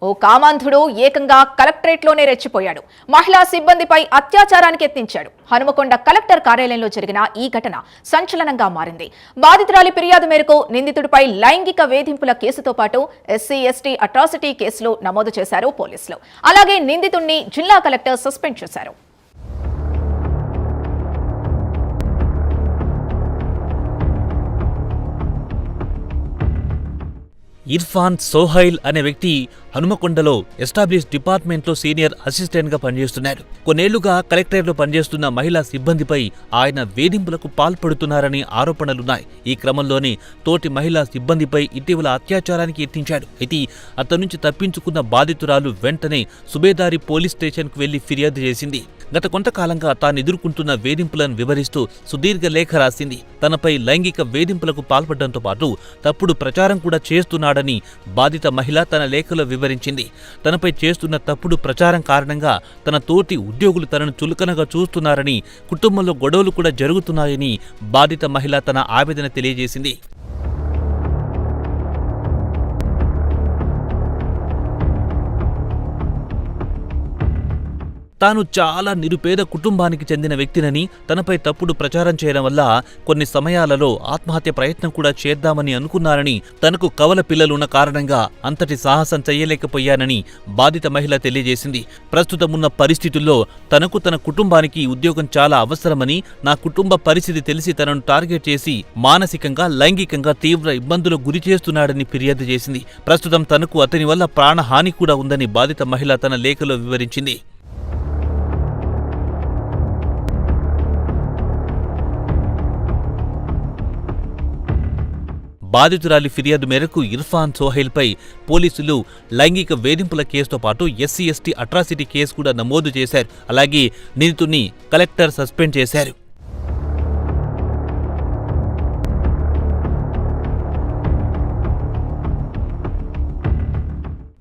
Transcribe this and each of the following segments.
ఓ కామాంధుడు ఏకంగా కలెక్టరేట్లోనే రెచ్చిపోయాడు. మహిళా సిబ్బందిపై అత్యాచారానికి యత్నించాడు. హనుమకొండ కలెక్టర్ కార్యాలయంలో జరిగిన ఈ ఘటన సంచలనంగా మారింది. బాధితురాలి ఫిర్యాదు మేరకు నిందితుడిపై లైంగిక వేధింపుల కేసుతో పాటు SC/ST అట్రాసిటీ కేసులు నమోదు చేశారు పోలీసులు. అలాగే నిందితుడిని జిల్లా కలెక్టర్ సస్పెండ్ చేశారు. ఇర్ఫాన్ సోహైల్ అనే వ్యక్తి హనుమకొండలో ఎస్టాబ్లిష్ డిపార్ట్మెంట్లో సీనియర్ అసిస్టెంట్గా పనిచేస్తున్నాడు. కొన్నేళ్లుగా కలెక్టరేట్లో పనిచేస్తున్న మహిళా సిబ్బందిపై ఆయన వేధింపులకు పాల్పడుతున్నారని ఆరోపణలున్నాయి. ఈ క్రమంలోనే తోటి మహిళా సిబ్బందిపై ఇటీవల అత్యాచారానికి యత్నించాడు. అయితే అతని నుంచి తప్పించుకున్న బాధితురాలు వెంటనే సుబేదారి పోలీస్ స్టేషన్కు వెళ్లి ఫిర్యాదు చేసింది. గత కొంతకాలంగా తాను ఎదుర్కొంటున్న వేధింపులను వివరిస్తూ సుదీర్ఘ లేఖ రాసింది. తనపై లైంగిక వేధింపులకు పాల్పడడంతో పాటు తప్పుడు ప్రచారం కూడా చేస్తున్నాడని బాధిత మహిళ తన లేఖలో వివరించింది. తనపై చేస్తున్న తప్పుడు ప్రచారం కారణంగా తన తోటి ఉద్యోగులు తనను చులకనగా చూస్తున్నారని, కుటుంబంలో గొడవలు కూడా జరుగుతున్నాయని బాధిత మహిళ తన ఆవేదన తెలియజేసింది. తాను చాలా నిరుపేద కుటుంబానికి చెందిన వ్యక్తినని, తనపై తప్పుడు ప్రచారం చేయడం వల్ల కొన్ని సమయాలలో ఆత్మహత్య ప్రయత్నం కూడా చేద్దామని అనుకున్నారని, తనకు కవల పిల్లలున్న కారణంగా అంతటి సాహసం చెయ్యలేకపోయానని బాధిత మహిళ తెలియజేసింది. ప్రస్తుతమున్న పరిస్థితుల్లో తనకు తన కుటుంబానికి ఉద్యోగం చాలా అవసరమని, నా కుటుంబ పరిస్థితి తెలిసి తనను టార్గెట్ చేసి మానసికంగా, లైంగికంగా తీవ్ర ఇబ్బందులకు గురి చేస్తున్నాడని ఫిర్యాదు చేసింది. ప్రస్తుతం తనకు అతని వల్ల ప్రాణహాని కూడా ఉందని బాధిత మహిళ తన లేఖలో వివరించింది. బాధితురాలి ఫిర్యాదు మేరకు ఇర్ఫాన్ సోహైల్పై పోలీసులు లైంగిక వేధింపుల కేసుతో పాటు SC/ST అట్రాసిటీ కేసు కూడా నమోదు చేశారు. అలాగే నిందితుడిని కలెక్టర్ సస్పెండ్ చేశారు.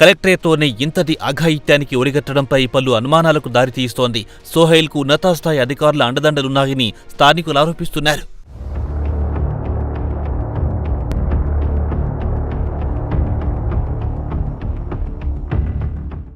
కలెక్టరేట్తోనే ఇంతటి అఘాయిత్యానికి ఒడిగట్టడంపై పలు అనుమానాలకు దారితీస్తోంది. సోహైల్కు ఉన్నతస్థాయి అధికారుల అండదండలున్నాయని స్థానికులు ఆరోపిస్తున్నారు.